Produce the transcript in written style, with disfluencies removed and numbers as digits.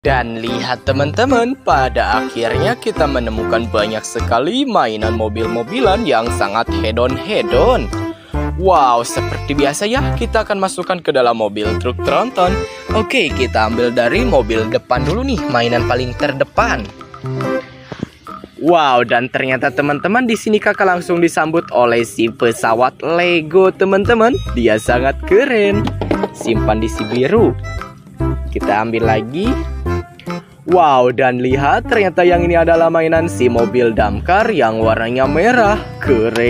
Dan lihat teman-teman, pada akhirnya kita menemukan banyak sekali mainan mobil-mobilan yang sangat hedon-hedon. Wow, seperti biasa ya, kita akan masukkan ke dalam mobil truk tronton. Oke, kita ambil dari mobil depan dulu nih, mainan paling terdepan. Wow, dan ternyata teman-teman di sini kakak langsung disambut oleh si pesawat Lego teman-teman. Dia sangat keren. Simpan di si biru. Kita ambil lagi. Wow, dan lihat ternyata yang ini adalah mainan si mobil damkar yang warnanya merah. Keren.